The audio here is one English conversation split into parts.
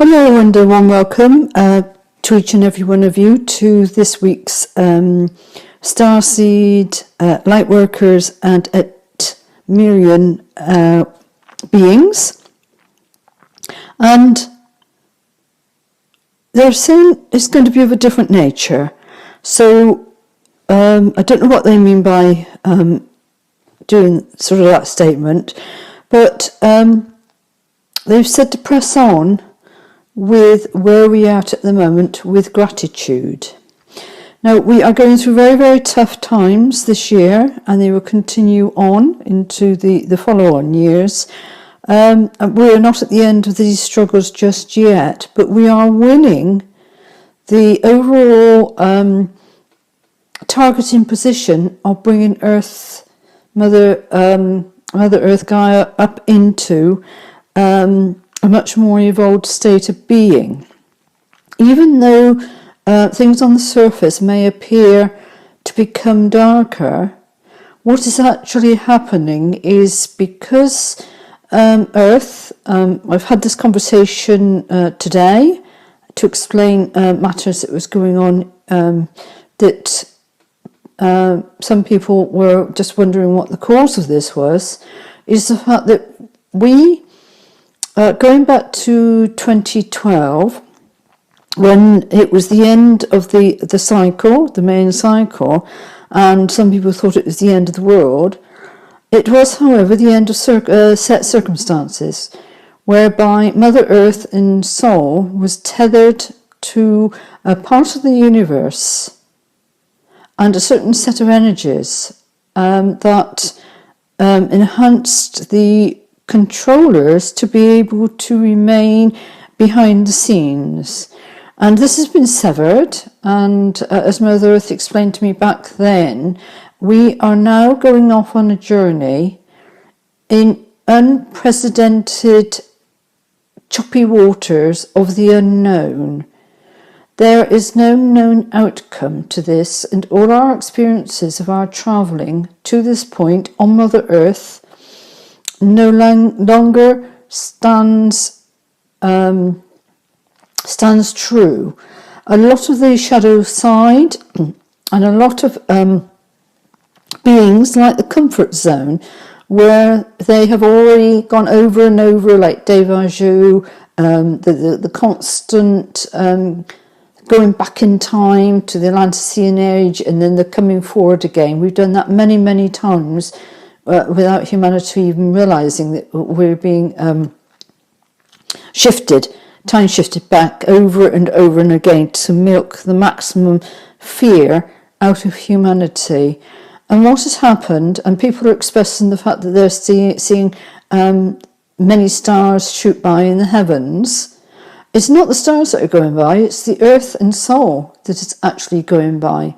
Hello and a warm welcome to each and every one of you to this week's Starseed, Lightworkers and Etmirian beings. And they're saying it's going to be of a different nature. So I don't know what they mean by doing sort of that statement, but they've said to press on with where we are at the moment with gratitude. Now, we are going through very, very tough times this year, and they will continue on into the follow-on years. And we're not at the end of these struggles just yet, but we are winning the overall targeting position of bringing Mother Earth Gaia up into a much more evolved state of being. Even though things on the surface may appear to become darker, what is actually happening is because Earth, I've had this conversation today to explain matters that was going on that some people were just wondering what the cause of this was, is the fact that we going back to 2012, when it was the end of the cycle, the main cycle, and some people thought it was the end of the world, it was, however, the end of set circumstances, whereby Mother Earth in soul was tethered to a part of the universe and a certain set of energies that enhanced the controllers to be able to remain behind the scenes. And this has been severed, and as Mother Earth explained to me back then, we are now going off on a journey in unprecedented choppy waters of the unknown. There is no known outcome to this, and all our experiences of our travelling to this point on Mother Earth no longer stands true. A lot of the shadow side and a lot of beings like the comfort zone, where they have already gone over and over, like Deja vu, the constant going back in time to the Atlantean age, and then they're coming forward again. We've done that many, many times without humanity even realizing that we're being time shifted back over and over and again to milk the maximum fear out of humanity. And what has happened, and people are expressing the fact that they're seeing many stars shoot by in the heavens, it's not the stars that are going by, it's the earth and soul that is actually going by.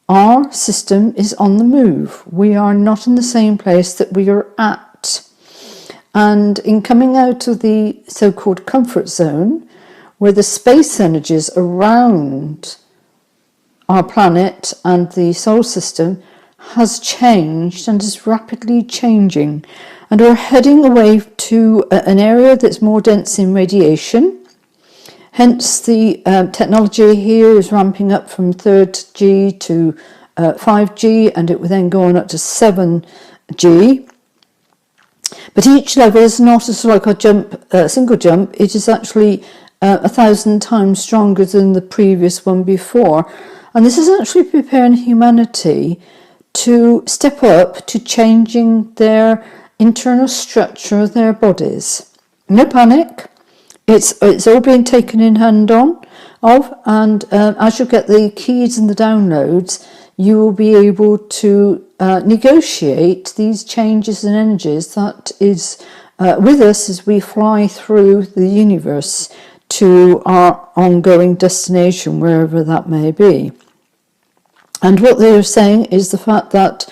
Our system is on the move. We are not in the same place that we are at. And in coming out of the so-called comfort zone, where the space energies around our planet and the solar system has changed and is rapidly changing. And we're heading away to an area that's more dense in radiation. Hence, the technology here is ramping up from 3G to 5G, and it will then go on up to 7G. But each level is not as like a single jump. It is actually 1,000 times stronger than the previous one before. And this is actually preparing humanity to step up to changing their internal structure of their bodies. No panic. It's all being taken in hand of, and as you get the keys and the downloads, you will be able to negotiate these changes and energies that is with us as we fly through the universe to our ongoing destination, wherever that may be. And what they're saying is the fact that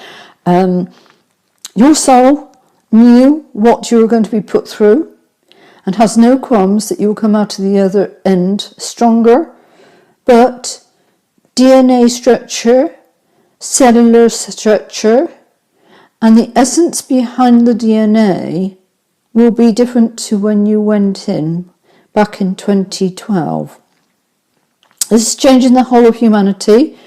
your soul knew what you were going to be put through, and has no qualms that you will come out of the other end stronger, but DNA structure, cellular structure, and the essence behind the DNA will be different to when you went in, back in 2012. This is changing the whole of humanity,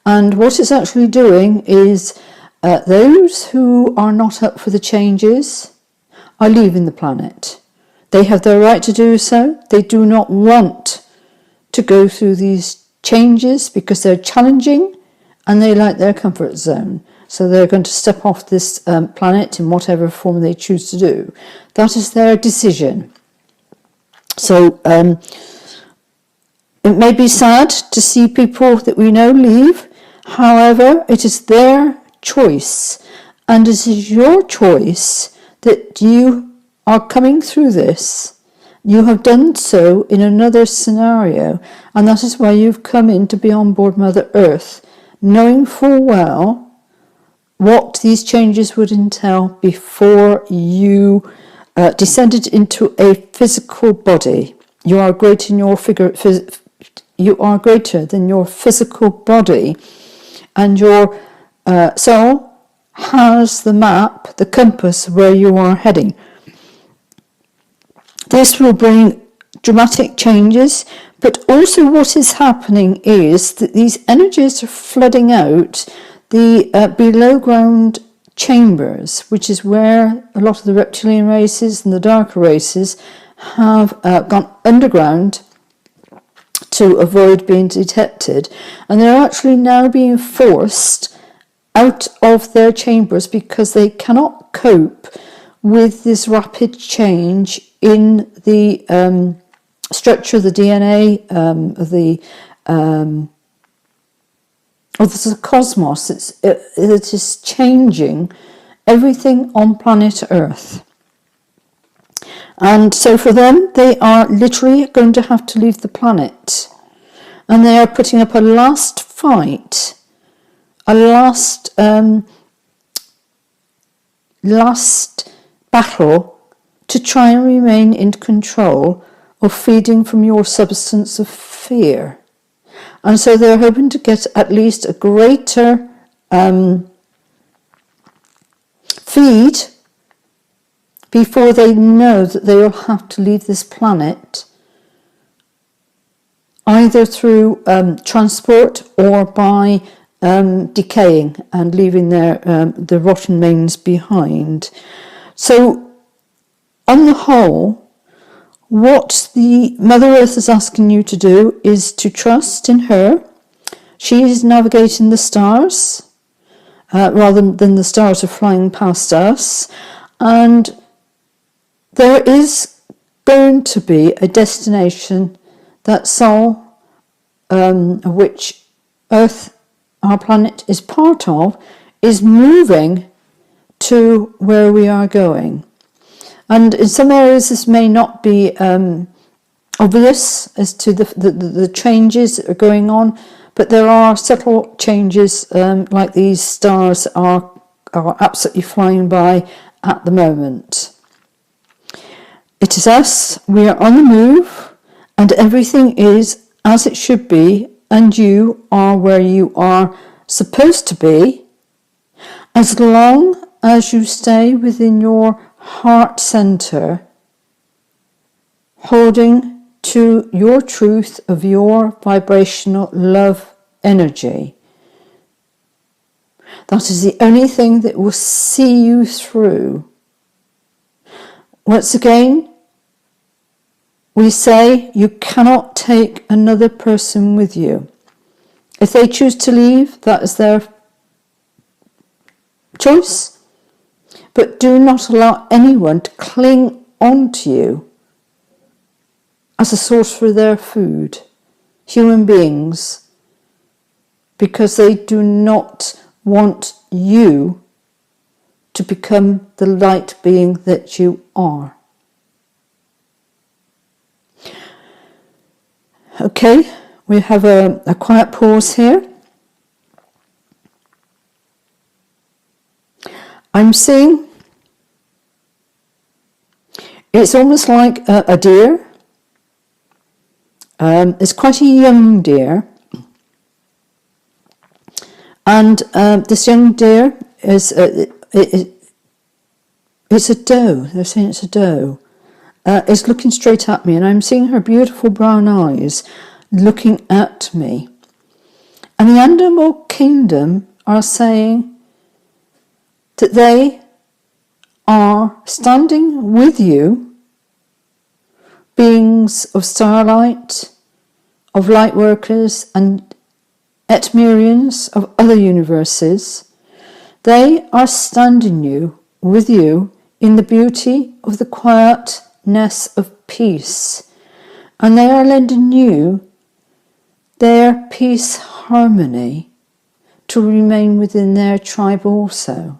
and what it's actually doing is those who are not up for the changes are leaving the planet. They have their right to do so. They do not want to go through these changes because they're challenging and they like their comfort zone. So they're going to step off this planet in whatever form they choose to do. That is their decision. So it may be sad to see people that we know leave. However, it is their choice. And it is your choice that you are coming through this. You have done so in another scenario. And that is why you've come in to be on board Mother Earth, knowing full well what these changes would entail before you descended into a physical body. You are greater in your you are greater than your physical body, and your soul has the map, the compass where you are heading. This will bring dramatic changes, but also what is happening is that these energies are flooding out the below ground chambers, which is where a lot of the reptilian races and the darker races have gone underground to avoid being detected, and they're actually now being forced out of their chambers because they cannot cope with this rapid change in the structure of the DNA of the cosmos. It is changing everything on planet Earth. And so for them, they are literally going to have to leave the planet. And they are putting up a last fight, a last battle to try and remain in control of feeding from your substance of fear. And so they're hoping to get at least a greater feed before they know that they will have to leave this planet, either through transport or by decaying and leaving the rotten remains behind. So, on the whole, what the Mother Earth is asking you to do is to trust in her. She is navigating the stars rather than the stars are flying past us, and there is going to be a destination that soul, which Earth, our planet, is part of, is moving to where we are going. And in some areas this may not be obvious as to the changes that are going on, but there are subtle changes, like these stars are absolutely flying by at the moment. It is us, we are on the move, and everything is as it should be, and you are where you are supposed to be, as long as you stay within your heart center, holding to your truth of your vibrational love energy. That is the only thing that will see you through. Once again, we say you cannot take another person with you. If they choose to leave, that is their choice. But do not allow anyone to cling on to you as a source for their food, human beings, because they do not want you to become the light being that you are. Okay, we have a quiet pause here. I'm seeing it's almost like a deer. It's quite a young deer. And this young deer is it's a doe. They're saying it's a doe. is looking straight at me, and I'm seeing her beautiful brown eyes looking at me. And the animal kingdom are saying that they are standing with you, beings of starlight, of Lightworkers and Etmirians of other universes. They are standing with you in the beauty of the quietness of peace, and they are lending you their peace harmony to remain within their tribe also.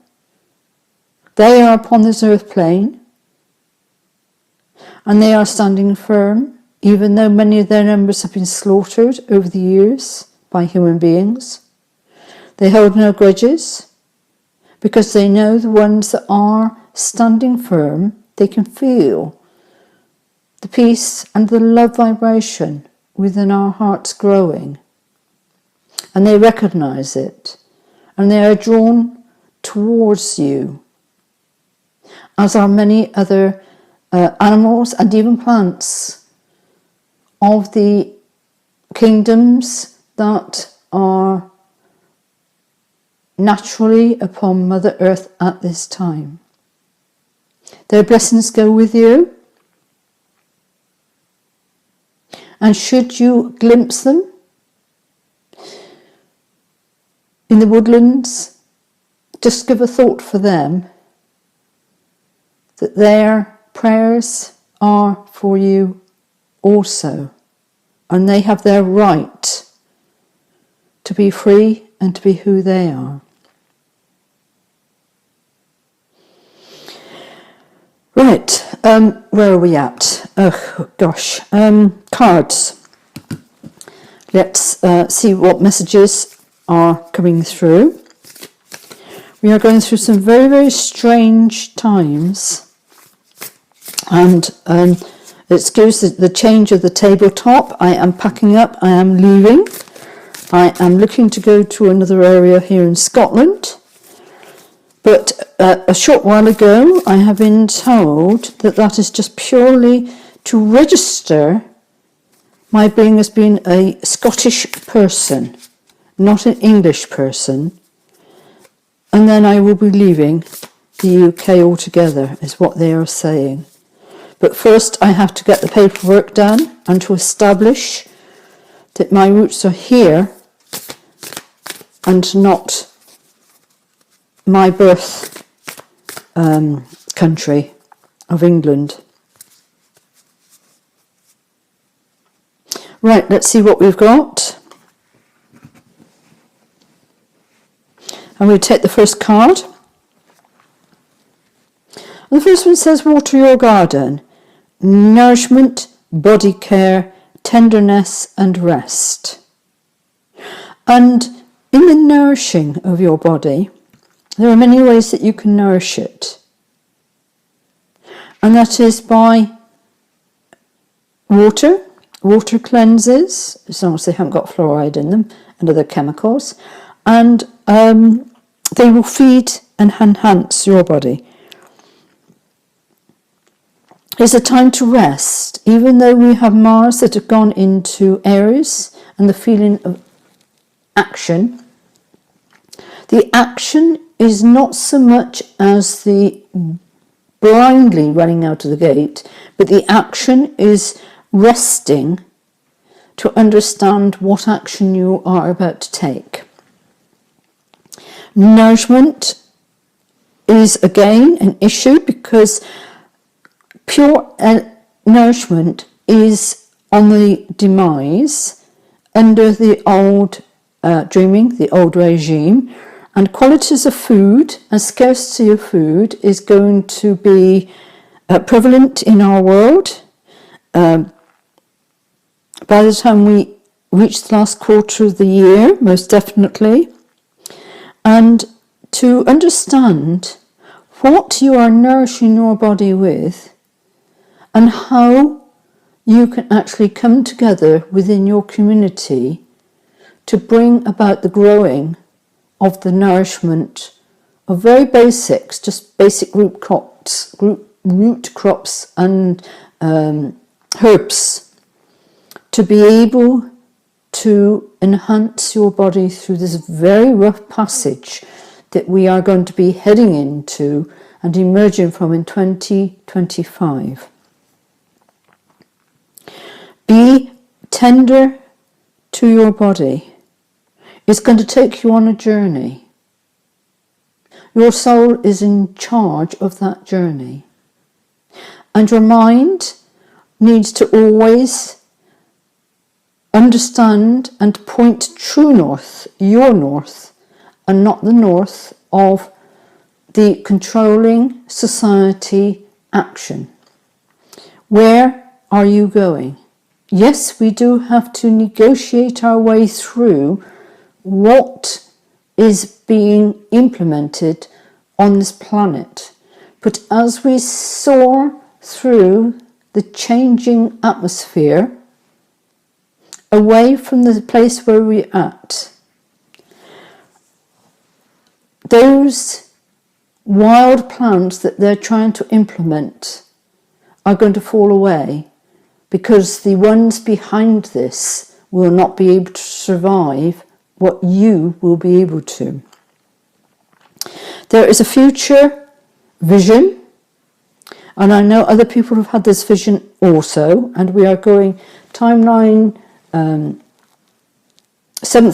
They are upon this earth plane, and they are standing firm, even though many of their numbers have been slaughtered over the years by human beings. They hold no grudges, because they know the ones that are standing firm, they can feel the peace and the love vibration within our hearts growing. And they recognize it, and they are drawn towards you, as are many other animals and even plants of the kingdoms that are naturally upon Mother Earth at this time. Their blessings go with you, and should you glimpse them in the woodlands, just give a thought for them that their prayers are for you also, and they have their right to be free and to be who they are. Right, where are we at? Oh gosh, cards. Let's see what messages are coming through. We are going through some very, very strange times, and excuse the change of the tabletop. I am packing up, I am leaving. I am looking to go to another area here in Scotland. But a short while ago, I have been told that that is just purely to register my being as being a Scottish person, not an English person. And then I will be leaving the UK altogether, is what they are saying. But first I have to get the paperwork done and to establish that my roots are here and not my birth country of England. Right, let's see what we've got. And we take the first card. And the first one says, water your garden. Nourishment, body care, tenderness and rest. And in the nourishing of your body, there are many ways that you can nourish it. And that is by water. Water cleanses, as long as they haven't got fluoride in them and other chemicals. And they will feed and enhance your body. It's a time to rest, even though we have Mars that have gone into Aries and the feeling of action. The action is not so much as the blindly running out of the gate, but the action is resting to understand what action you are about to take. Nourishment is again an issue because pure nourishment is on the demise under the old dreaming, the old regime, and qualities of food and scarcity of food is going to be prevalent in our world. By the time we reach the last quarter of the year, most definitely. And to understand what you are nourishing your body with and how you can actually come together within your community to bring about the growing of the nourishment of very basics, just basic root crops and herbs to be able to enhance your body through this very rough passage that we are going to be heading into and emerging from in 2025. Be tender to your body. It's going to take you on a journey. Your soul is in charge of that journey. And your mind needs to always understand and point true north, your north, and not the north of the controlling society action. Where are you going? Yes, we do have to negotiate our way through what is being implemented on this planet. But as we soar through the changing atmosphere, away from the place where we're at, those wild plans that they're trying to implement are going to fall away, because the ones behind this will not be able to survive what you will be able to. There is a future vision, and I know other people have had this vision also, and we are going timeline 7th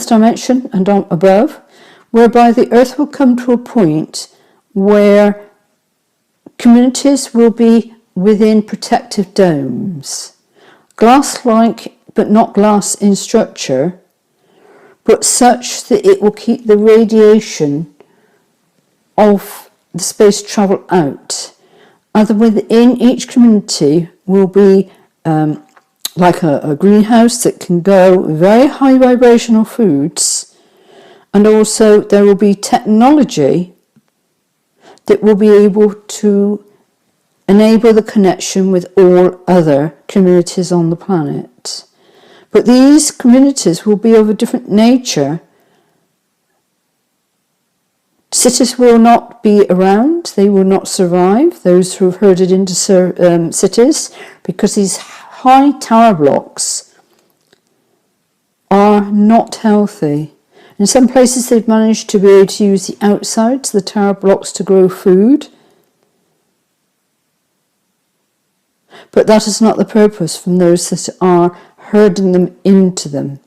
dimension and on above, whereby the earth will come to a point where communities will be within protective domes, glass-like but not glass in structure, but such that it will keep the radiation of the space travel out. And within each community will be like a greenhouse that can grow very high vibrational foods, and also there will be technology that will be able to enable the connection with all other communities on the planet. But these communities will be of a different nature. Cities will not be around, they will not survive, those who have herded into cities, because these high tower blocks are not healthy. In some places they've managed to be able to use the outsides, the tower blocks, to grow food. But that is not the purpose from those that are herding them into them.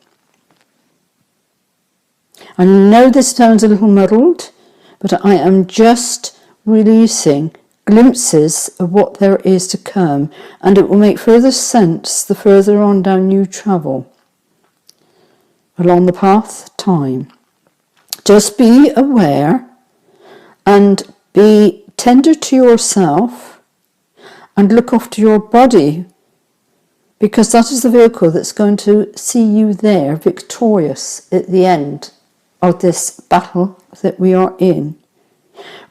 I know this sounds a little muddled, but I am just releasing glimpses of what there is to come, and it will make further sense the further on down you travel along the path of time. Just be aware and be tender to yourself and look after your body, because that is the vehicle that's going to see you there victorious at the end of this battle that we are in.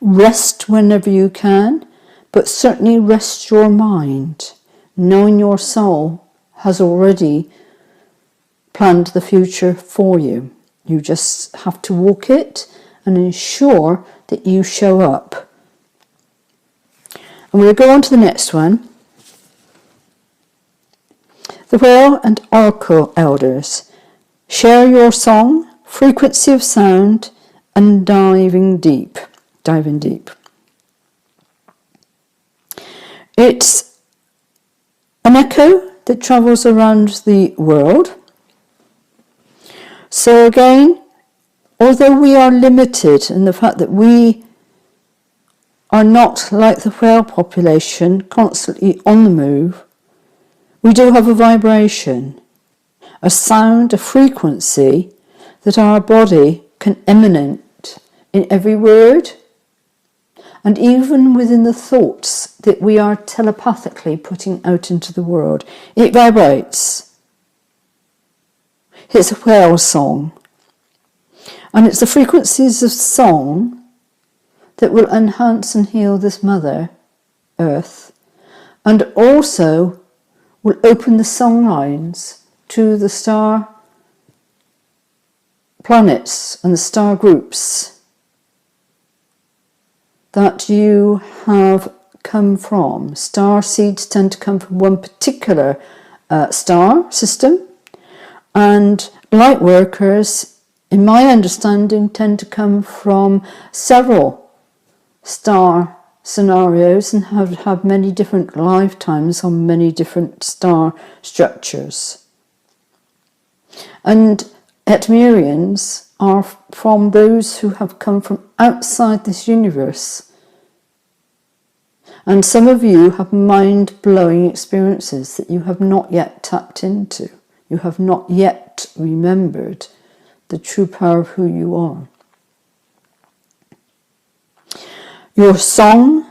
Rest whenever you can, but certainly rest your mind, knowing your soul has already planned the future for you. You just have to walk it and ensure that you show up. And we'll go on to the next one. The Whale and Oracle Elders. Share your song, frequency of sound, and diving deep. Diving deep. It's an echo that travels around the world. So again, although we are limited in the fact that we are not like the whale population constantly on the move, we do have a vibration, a sound, a frequency that our body can emanate in every word, and even within the thoughts that we are telepathically putting out into the world. It vibrates. It's a whale song. And it's the frequencies of song that will enhance and heal this Mother Earth, and also will open the song lines to the star planets and the star groups that you have come from. Starseeds tend to come from one particular star system, and Lightworkers, in my understanding, tend to come from several star scenarios and have many different lifetimes on many different star structures. And Etmirians are from those who have come from outside this universe. And some of you have mind-blowing experiences that you have not yet tapped into. You have not yet remembered the true power of who you are. Your song,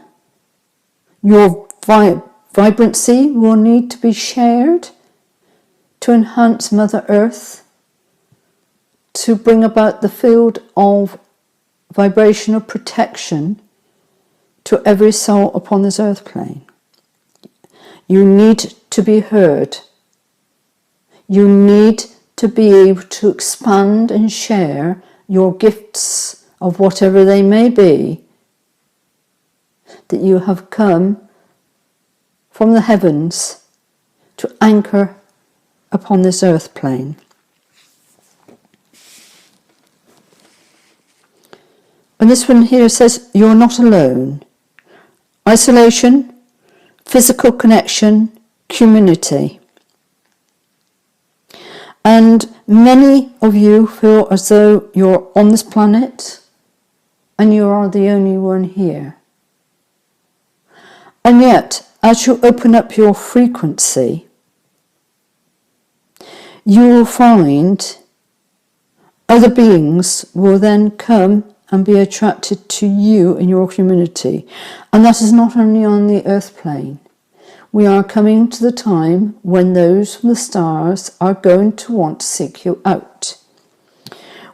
your vibrancy will need to be shared to enhance Mother Earth, to bring about the field of vibrational protection to every soul upon this earth plane. You need to be heard. You need to be able to expand and share your gifts of whatever they may be, that you have come from the heavens to anchor upon this earth plane. And this one here says, you're not alone. Isolation, physical connection, community. And many of you feel as though you're on this planet and you are the only one here. And yet, as you open up your frequency, you will find other beings will then come and be attracted to you in your community. And that is not only on the earth plane. We are coming to the time when those from the stars are going to want to seek you out.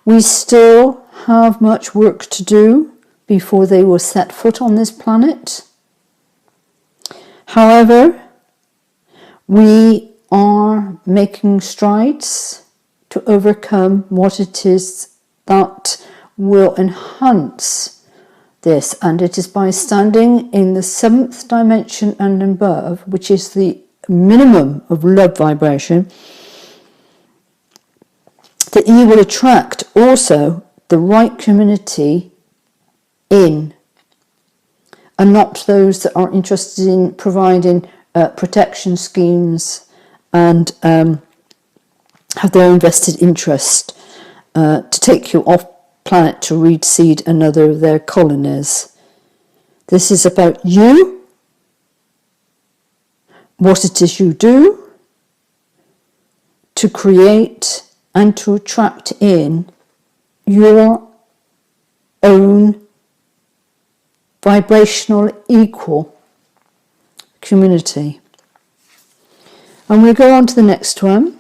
We still have much work to do before they will set foot on this planet. However, we are making strides to overcome what it is that will enhance this, and it is by standing in the 7th dimension and above, which is the minimum of love vibration, that you will attract also the right community in, and not those that are interested in providing protection schemes and have their own vested interest to take you off planet to reseed another of their colonies. This is about you, what it is you do to create and to attract in your own vibrational equal community. And we'll go on to the next one.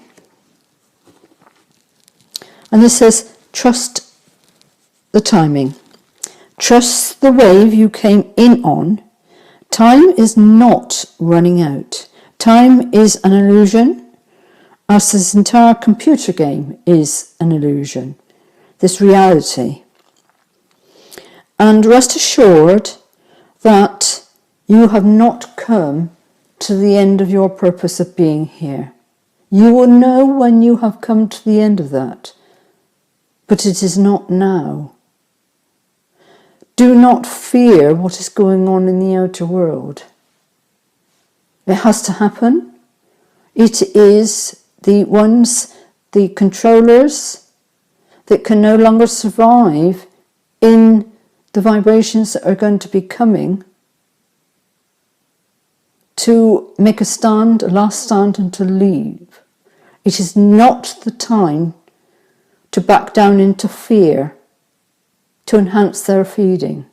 And this says, trust the timing. Trust the wave you came in on. Time is not running out. Time is an illusion, as this entire computer game is an illusion, this reality. And rest assured that you have not come to the end of your purpose of being here. You will know when you have come to the end of that, but it is not now. Do not fear what is going on in the outer world. It has to happen. It is the ones, the controllers, that can no longer survive in the vibrations that are going to be coming, to make a stand, a last stand, and to leave. It is not the time to back down into fear, to enhance their feeding,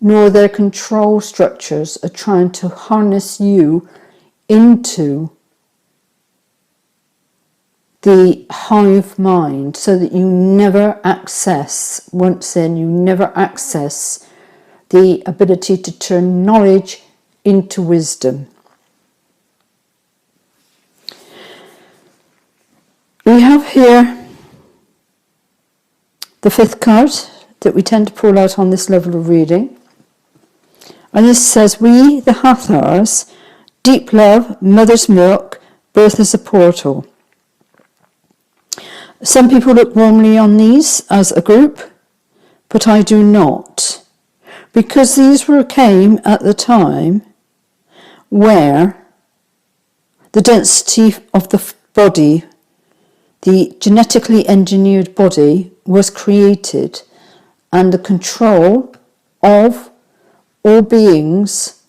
nor their control structures are trying to harness you into the hive mind so that you never access, once in, you never access the ability to turn knowledge into wisdom. We have here the 5th card that we tend to pull out on this level of reading. And this says, we, the Hathars, deep love, mother's milk, birth is a portal. Some people look warmly on these as a group, but I do not. Because these came at the time where the density of the body, the genetically engineered body, was created, and the control of all beings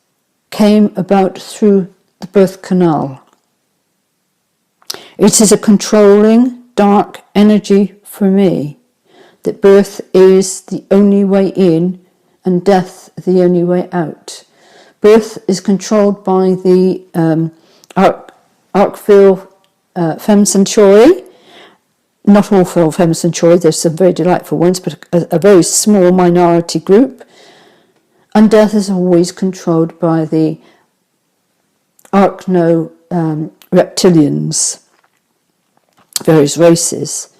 came about through the birth canal. It is a controlling, dark energy for me, that birth is the only way in and death the only way out. Birth is controlled by the Arkville Femme Centauri. Not all Femme Centauri, there's some very delightful ones, but a very small minority group. And death is always controlled by the Arachno reptilians, various races.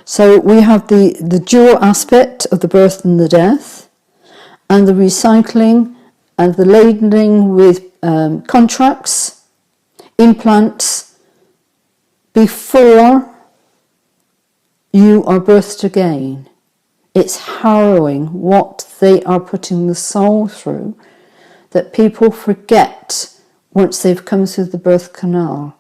So we have the dual aspect of the birth and the death, and the recycling and the labeling with contracts, implants, before you are birthed again. It's harrowing what they are putting the soul through, that people forget once they've come through the birth canal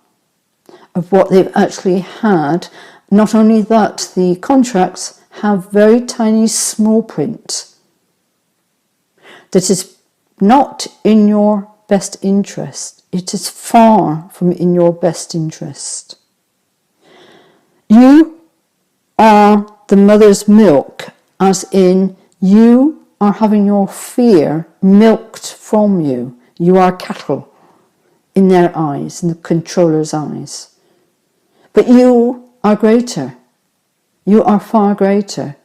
of what they've actually had. Not only that, the contracts have very tiny small print that is not in your best interest. It is far from in your best interest. You are the mother's milk, as in you are having your fear milked from you. You are cattle in their eyes, in the controller's eyes. But you are greater. You are far greater,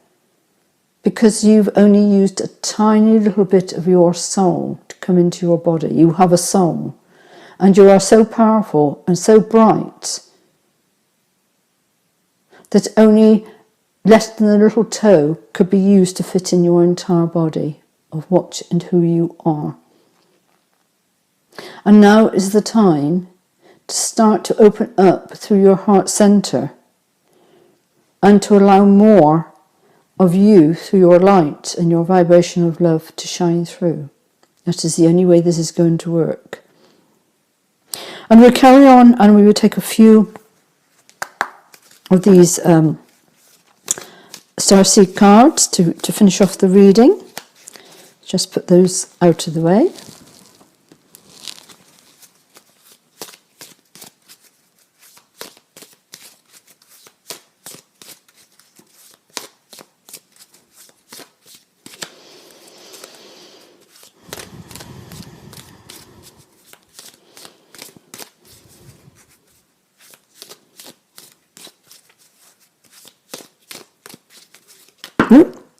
because you've only used a tiny little bit of your soul to come into your body. You have a soul, and you are so powerful and so bright that only less than a little toe could be used to fit in your entire body of what and who you are. And now is the time to start to open up through your heart center and to allow more of you through your light and your vibration of love to shine through. That is the only way this is going to work. And we'll carry on, and we will take a few of these Starseed cards to finish off the reading. Just put those out of the way.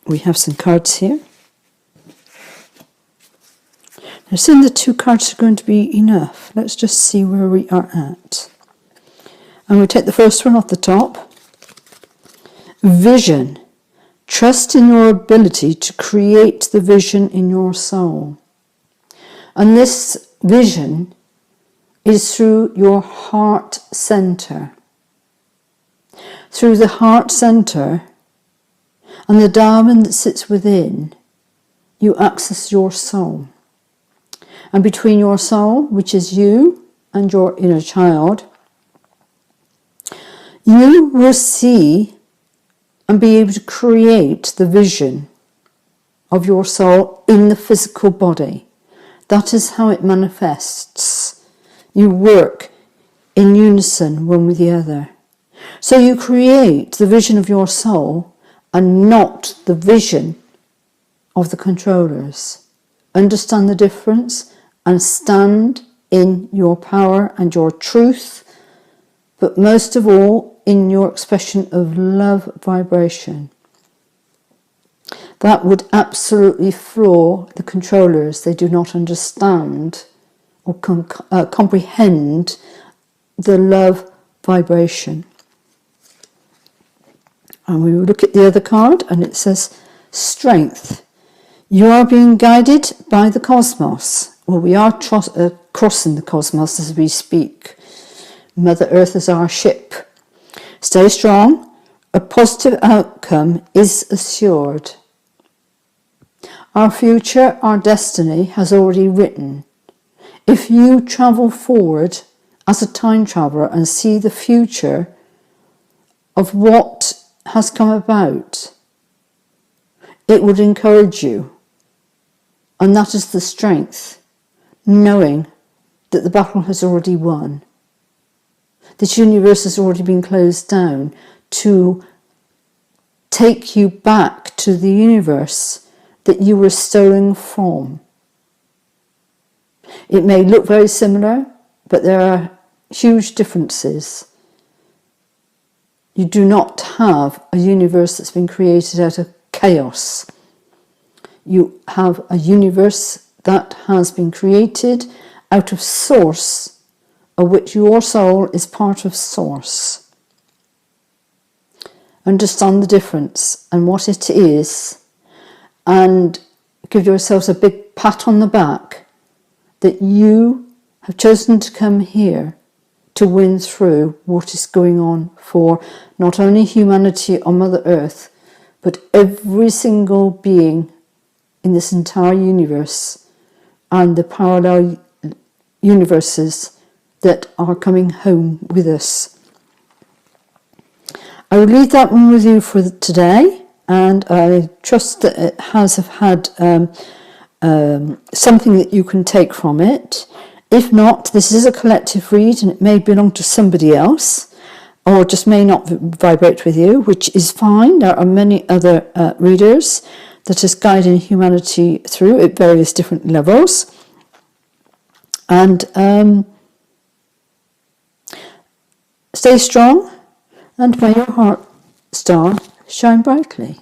We have some cards here. Now, soon the two cards are going to be enough. Let's just see where we are at. And we'll take the first one off the top. Vision. Trust in your ability to create the vision in your soul. And this vision is through your heart center. Through the heart center and the diamond that sits within, you access your soul. And between your soul, which is you, and your inner child, you will see and be able to create the vision of your soul in the physical body. That is how it manifests. You work in unison one with the other. So you create the vision of your soul and not the vision of the controllers. Understand the difference and stand in your power and your truth, but most of all in your expression of love vibration. That would absolutely floor the controllers. They do not understand or comprehend the love vibration. And we will look at the other card, and it says strength. You are being guided by the cosmos. Well, we are crossing the cosmos as we speak. Mother Earth is our ship. Stay strong. A positive outcome is assured. Our future, our destiny has already written. If you travel forward as a time traveller and see the future of what has come about, it would encourage you. And that is the strength, knowing that the battle has already won. This universe has already been closed down to take you back to the universe that you were stolen from. It may look very similar, but there are huge differences. You do not have a universe that's been created out of chaos. You have a universe that has been created out of source, of which your soul is part of source. Understand the difference and what it is, and give yourselves a big pat on the back that you have chosen to come here to win through what is going on for not only humanity on Mother Earth, but every single being in this entire universe and the parallel universes that are coming home with us. I will leave that one with you for today, and I trust that it has had something that you can take from it. If not, this is a collective read and it may belong to somebody else, or just may not vibrate with you, which is fine. There are many other readers that is guiding humanity through at various different levels. And stay strong, and may your heart star shine brightly.